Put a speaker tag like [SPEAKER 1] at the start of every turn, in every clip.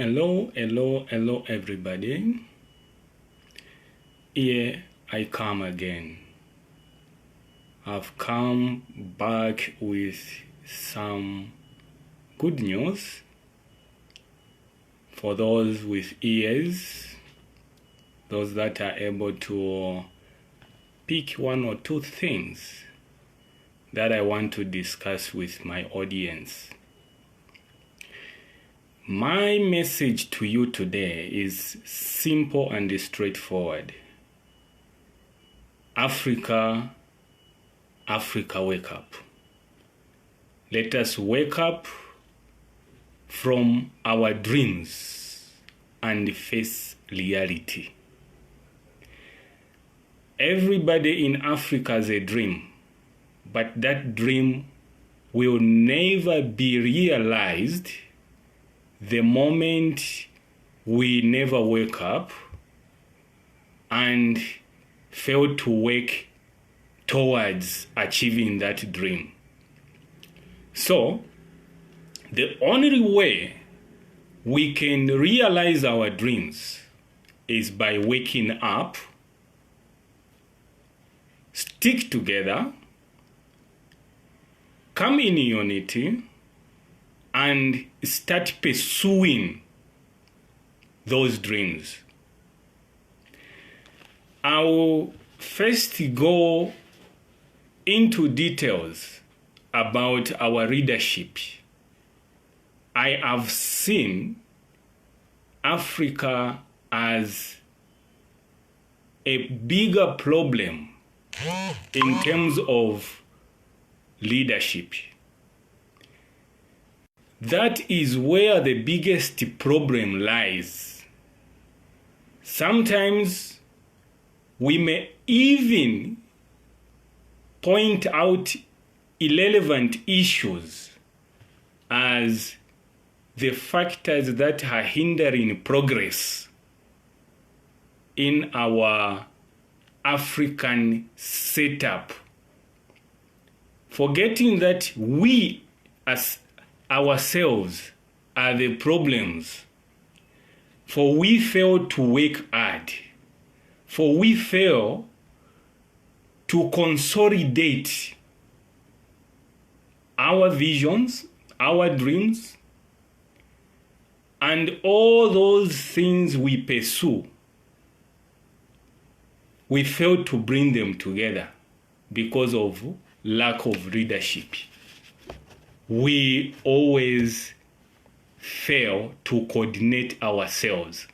[SPEAKER 1] Hello, everybody. Here I come again. I've come back with some good news for those with ears, those that are able to pick one or two things that I want to discuss with my audience. My message to you today is simple and straightforward. Africa, wake up. Let us wake up from our dreams and face reality. Everybody in Africa has a dream, but that dream will never be realized the moment we never wake up and fail to work towards achieving that dream. So, the only way we can realize our dreams is by waking up, stick together, come in unity, and start pursuing those dreams. I will first go into details about our leadership. I have seen Africa as a bigger problem in terms of leadership. That is where the biggest problem lies. Sometimes we may even point out irrelevant issues as the factors that are hindering progress in our African setup, forgetting that we as ourselves are the problems, for we fail to work hard, for we fail to consolidate our visions, our dreams, and all those things we pursue. We fail to bring them together because of lack of leadership. We always fail to coordinate ourselves.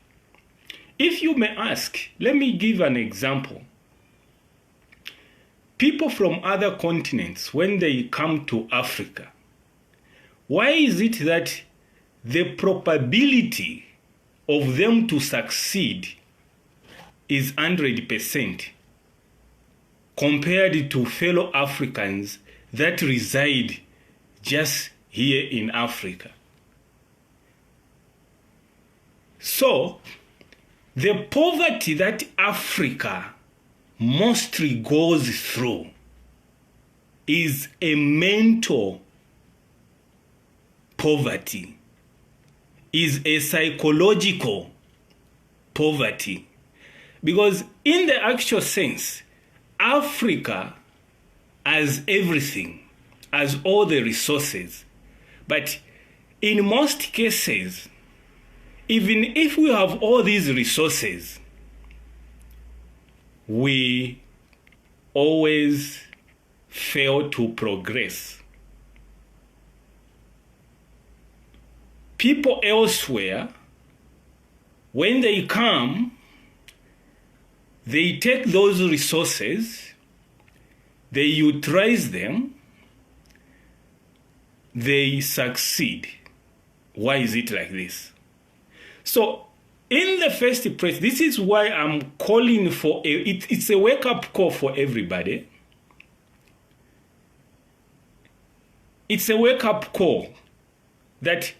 [SPEAKER 1] If you may ask, let me give an example. People from other continents, when they come to Africa, why is it that the probability of them to succeed is 100% compared to fellow Africans that reside just here in Africa? So, the poverty that Africa mostly goes through is a mental poverty, is a psychological poverty. Because in the actual sense, Africa has everything, has all the resources. But in most cases, even if we have all these resources, we always fail to progress. People elsewhere, when they come, they take those resources, they utilize them, they succeed. Why is it like this? So, in the first place, this is why I'm calling for it's a wake-up call for everybody. It's a wake-up call that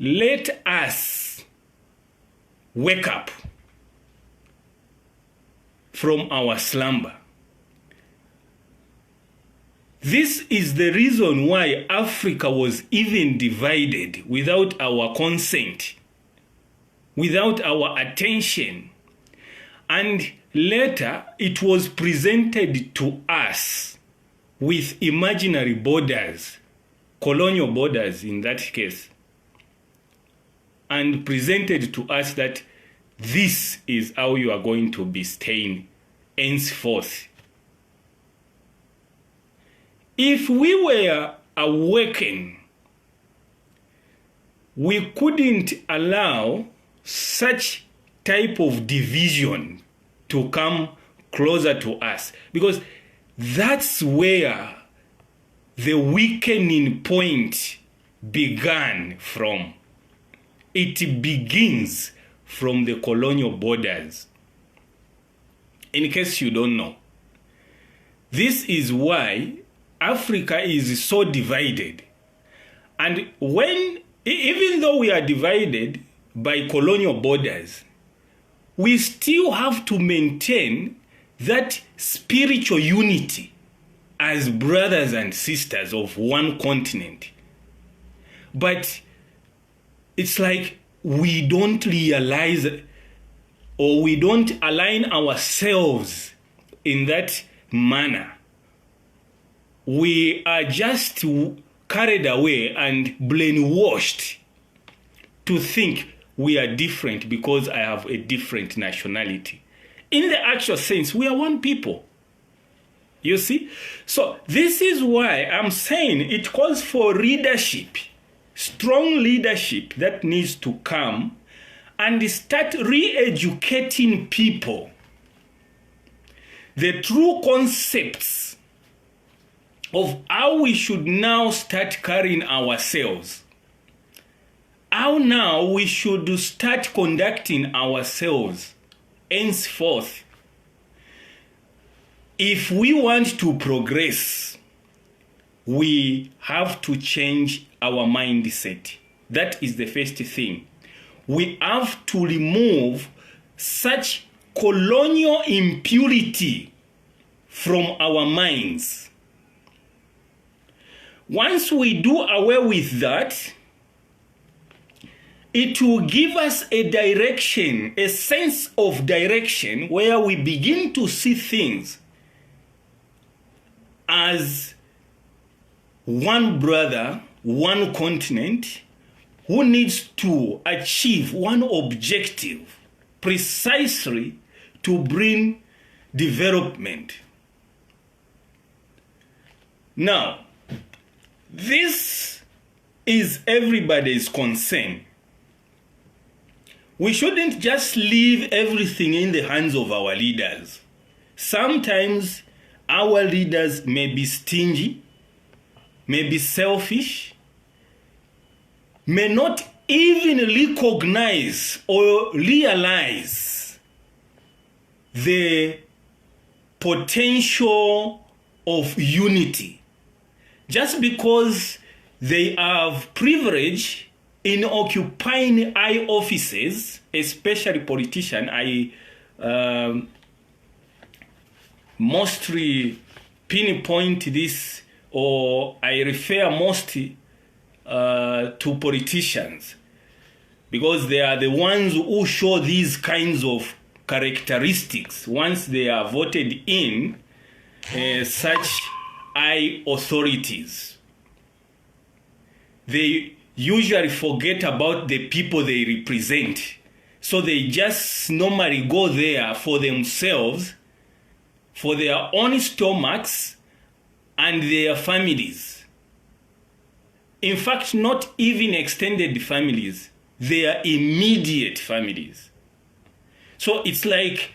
[SPEAKER 1] let us wake up from our slumber. This is the reason why Africa was even divided without our consent, without our attention. And later, it was presented to us with imaginary borders, colonial borders in that case, and presented to us that this is how you are going to be staying henceforth. If we were awakened, we couldn't allow such type of division to come closer to us, because that's where the weakening point began from. It begins from the colonial borders. In case you don't know, this is why Africa is so divided. And even though we are divided by colonial borders, we still have to maintain that spiritual unity as brothers and sisters of one continent. But it's like we don't realize, or we don't align ourselves in that manner. We are just carried away and brainwashed to think we are different because I have a different nationality. In the actual sense, we are one people. You see? So this is why I'm saying it calls for leadership, strong leadership that needs to come and start re-educating people the true concepts of how we should now start carrying ourselves. How now we should start conducting ourselves henceforth. If we want to progress, we have to change our mindset. That is the first thing. We have to remove such colonial impurity from our minds. Once we do away with that, it will give us a direction, a sense of direction, where we begin to see things as one brother, one continent, who needs to achieve one objective precisely to bring development. Now, this is everybody's concern. We shouldn't just leave everything in the hands of our leaders. Sometimes our leaders may be stingy, may be selfish, may not even recognize or realize the potential of unity. Just because they have privilege in occupying high offices, especially politicians, I mostly pinpoint this, or I refer mostly to politicians, because they are the ones who show these kinds of characteristics once they are voted in such high authorities. They usually forget about the people they represent. So they just normally go there for themselves, for their own stomachs and their families. In fact, not even extended families, their immediate families. So it's like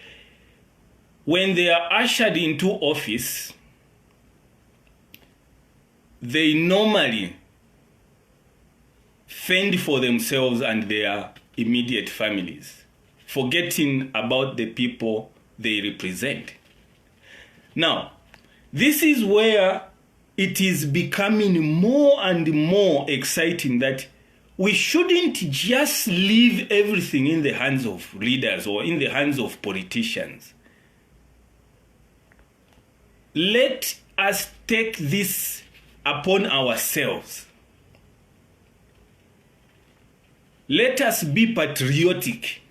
[SPEAKER 1] when they are ushered into office, they normally fend for themselves and their immediate families, forgetting about the people they represent. Now, this is where it is becoming more and more exciting that we shouldn't just leave everything in the hands of leaders or in the hands of politicians. Let us take this upon ourselves. Let us be patriotic.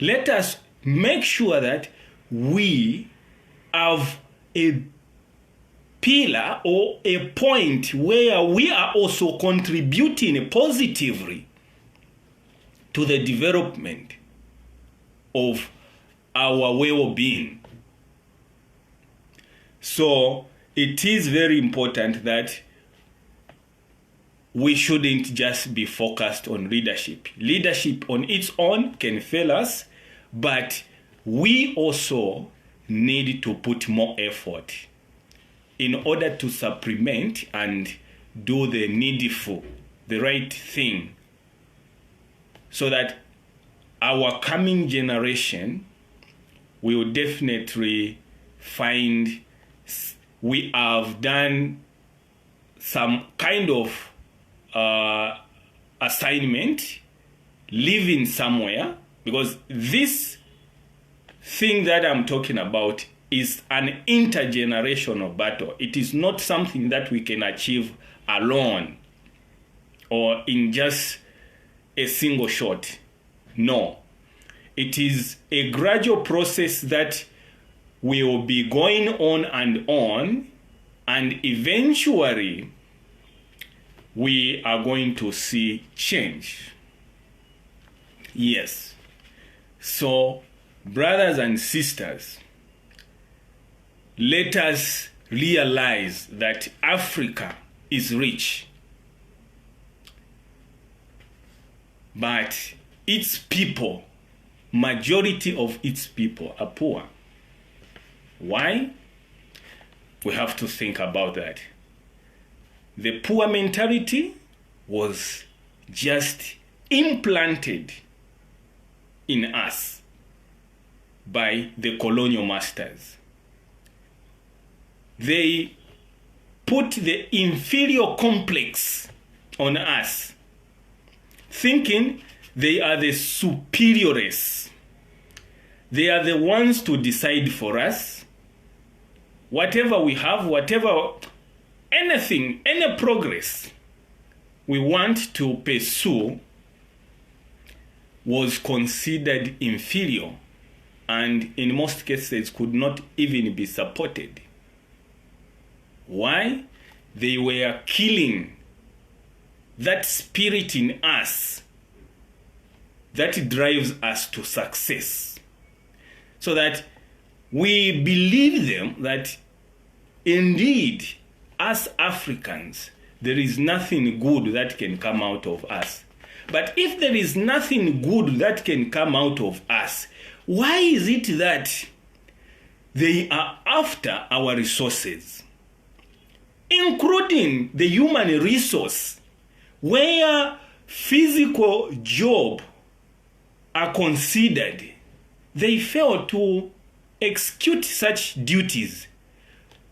[SPEAKER 1] Let us make sure that we have a pillar or a point where we are also contributing positively to the development of our well-being. So it is very important that we shouldn't just be focused on leadership. Leadership on its own can fail us, but we also need to put more effort in order to supplement and do the needful, the right thing, so that our coming generation will definitely find we have done some kind of assignment, living somewhere, because this thing that I'm talking about is an intergenerational battle. It is not something that we can achieve alone or in just a single shot. No. It is a gradual process that will be going on, and eventually we are going to see change. Yes. So, brothers and sisters, let us realize that Africa is rich, but its people, majority of its people are poor. Why? We have to think about that. The poor mentality was just implanted in us by the colonial masters. They put the inferior complex on us, thinking they are the superiors. They are the ones to decide for us. Whatever we have, anything, any progress we want to pursue was considered inferior, and in most cases could not even be supported. Why? They were killing that spirit in us that drives us to success, so that we believe them that indeed, as Africans, there is nothing good that can come out of us. But if there is nothing good that can come out of us, why is it that they are after our resources, including the human resource, where physical job are considered? They fail to execute such duties.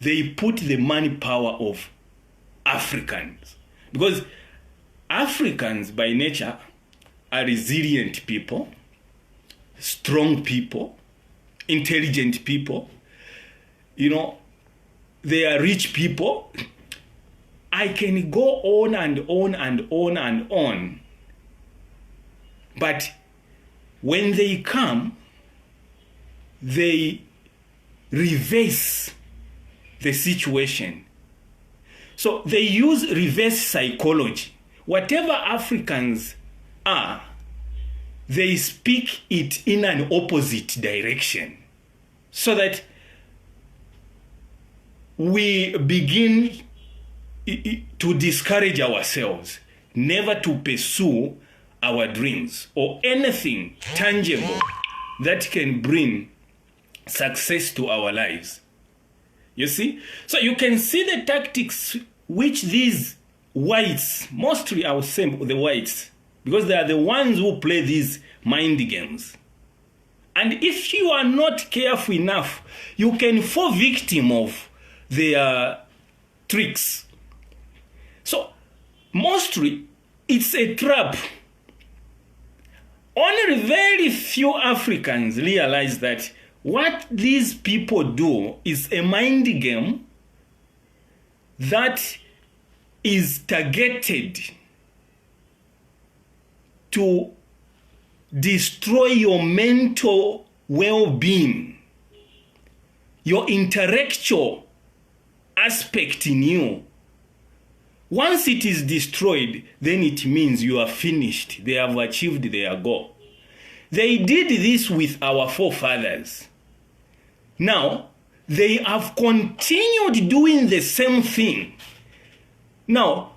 [SPEAKER 1] They put the manpower of Africans, because Africans by nature are resilient people, strong people, intelligent people. They are rich people. I can go on and on and on and on. But when they come, they reverse the situation. So they use reverse psychology. Whatever Africans are, they speak it in an opposite direction, so that we begin to discourage ourselves, never to pursue our dreams or anything tangible that can bring success to our lives. You see? So you can see the tactics which these whites, mostly I would say the whites, because they are the ones who play these mind games. And if you are not careful enough, you can fall victim of their tricks. So mostly it's a trap. Only very few Africans realize that what these people do is a mind game that is targeted to destroy your mental well-being, your intellectual aspect in you. Once it is destroyed, then it means you are finished. They have achieved their goal. They did this with our forefathers. Now, they have continued doing the same thing. Now,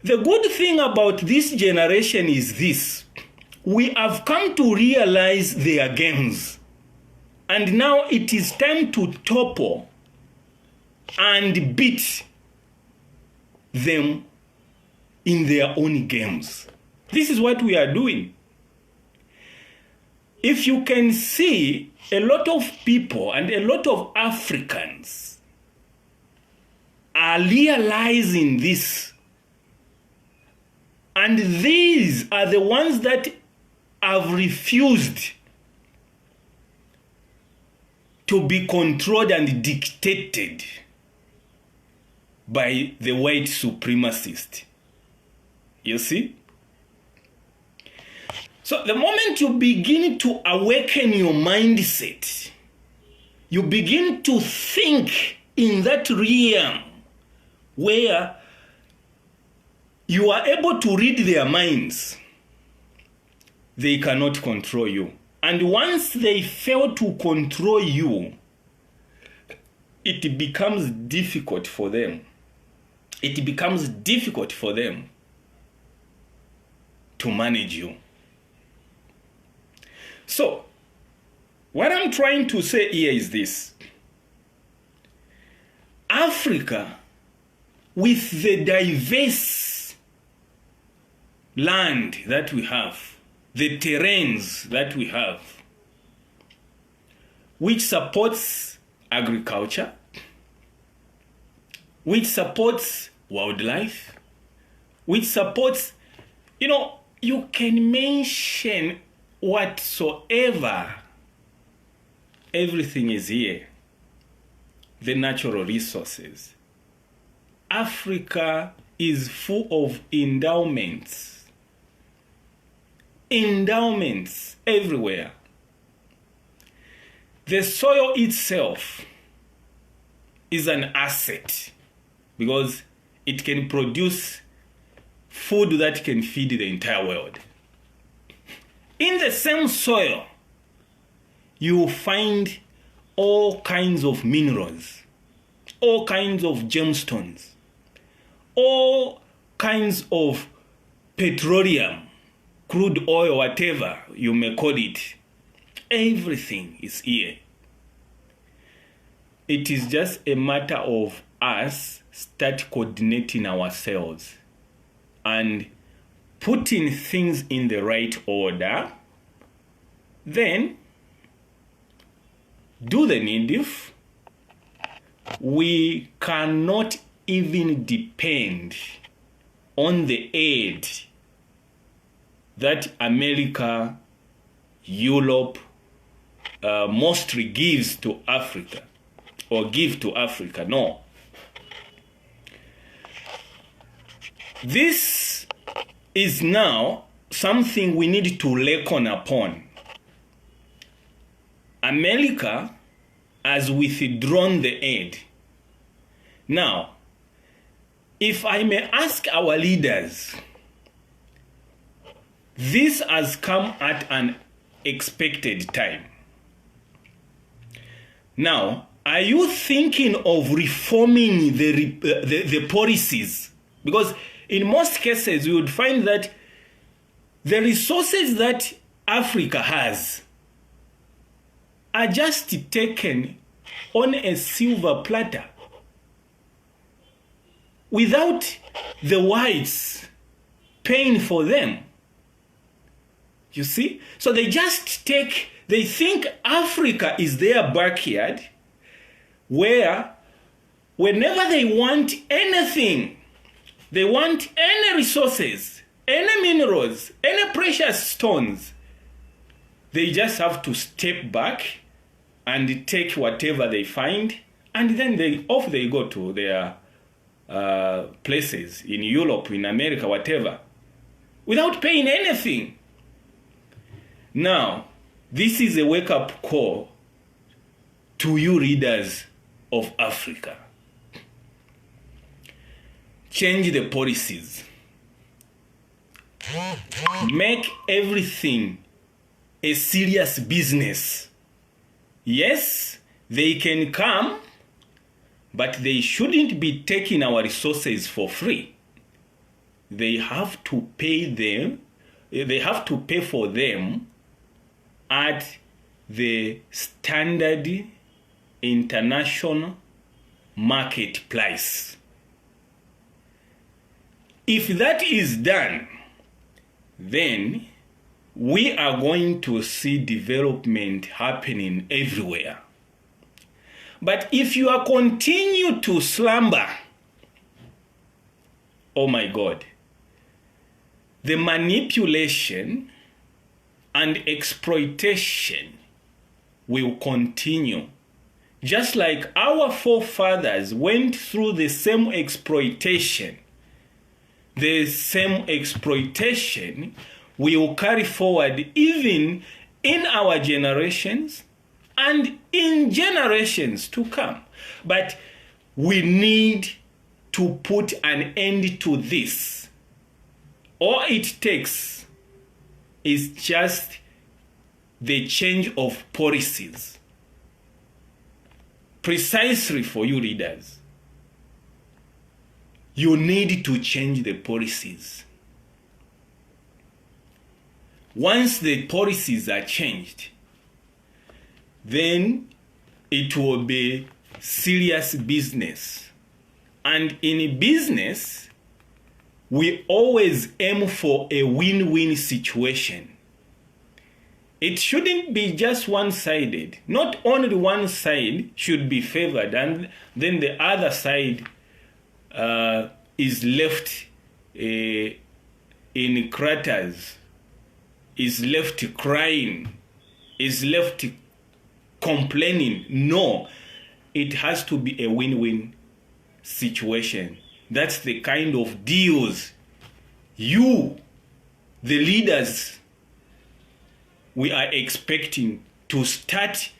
[SPEAKER 1] the good thing about this generation is this. We have come to realize their games. And now it is time to topple and beat them in their own games. This is what we are doing. If you can see, a lot of people and a lot of Africans are realizing this. And these are the ones that have refused to be controlled and dictated by the white supremacist. You see? So the moment you begin to awaken your mindset, you begin to think in that realm where you are able to read their minds, they cannot control you. And once they fail to control you, it becomes difficult for them. It becomes difficult for them to manage you. So, what I'm trying to say here is this. Africa, with the diverse land that we have, the terrains that we have, which supports agriculture, which supports wildlife, which supports, you can mention whatsoever. Everything is here. The natural resources. Africa is full of endowments. Endowments everywhere. The soil itself is an asset because it can produce food that can feed the entire world. In the same soil, you will find all kinds of minerals, all kinds of gemstones, all kinds of petroleum, crude oil, whatever you may call it. Everything is here. It is just a matter of us start coordinating ourselves and putting things in the right order, then do the needful. We cannot even depend on the aid that America, Europe, mostly gives to Africa or give to Africa. No. This is now something we need to reckon upon. America has withdrawn the aid. Now, if I may ask our leaders, this has come at an expected time. Now, are you thinking of reforming the policies? Because in most cases, you would find that the resources that Africa has are just taken on a silver platter without the whites paying for them. You see? So they think Africa is their backyard where whenever they want anything, they want any resources, any minerals, any precious stones, they just have to step back and take whatever they find, and then off they go to their places in Europe, in America, whatever, without paying anything. Now, this is a wake-up call to you leaders of Africa. Change the policies. Make everything a serious business. Yes, they can come, but they shouldn't be taking our resources for free. They have to pay them. They have to pay for them at the standard international market price. If that is done, then we are going to see development happening everywhere. But if you are continue to slumber, oh my God, the manipulation and exploitation will continue. Just like our forefathers went through the same exploitation, the same exploitation will carry forward even in our generations and in generations to come. But we need to put an end to this. All it takes is just the change of policies. Precisely for you leaders. You need to change the policies. Once the policies are changed, then it will be serious business. And in business, we always aim for a win-win situation. It shouldn't be just one-sided. Not only one side should be favored and then the other side is left in craters, is left crying, is left complaining. No, it has to be a win-win situation. That's the kind of deals you, the leaders, we are expecting to start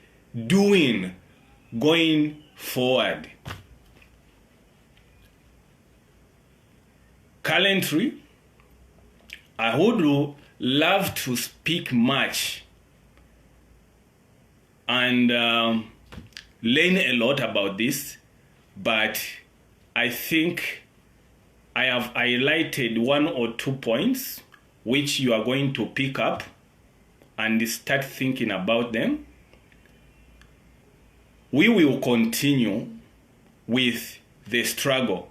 [SPEAKER 1] doing going forward. Currently, I would love to speak much and learn a lot about this, but I think I have highlighted 1 or 2 points which you are going to pick up and start thinking about them. We will continue with the struggle.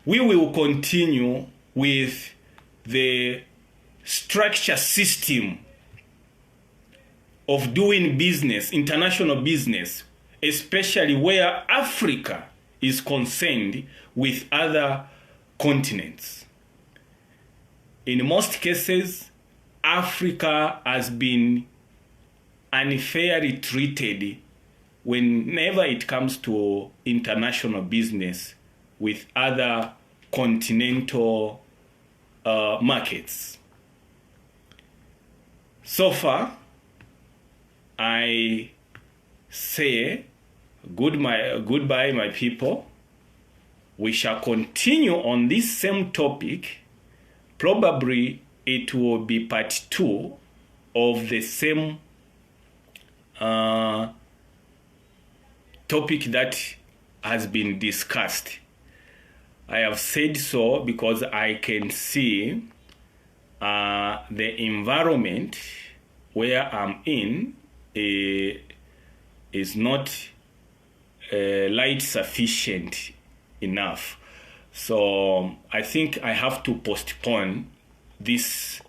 [SPEAKER 1] We will continue with the structure system of doing business, international business, especially where Africa is concerned with other continents. In most cases, Africa has been unfairly treated whenever it comes to international business with other continental markets. So far, I say goodbye, my people. We shall continue on this same topic. Probably it will be part 2 of the same topic that has been discussed. I have said so because I can see the environment where I'm in is not light sufficient enough. So I think I have to postpone this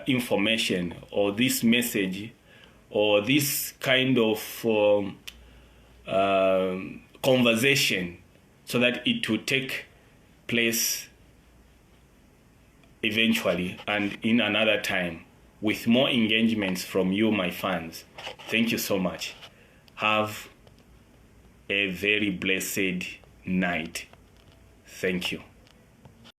[SPEAKER 1] information or this message or this kind of conversation so that it will take place eventually and in another time with more engagements from you, my fans. Thank you so much. Have a very blessed night. Thank you.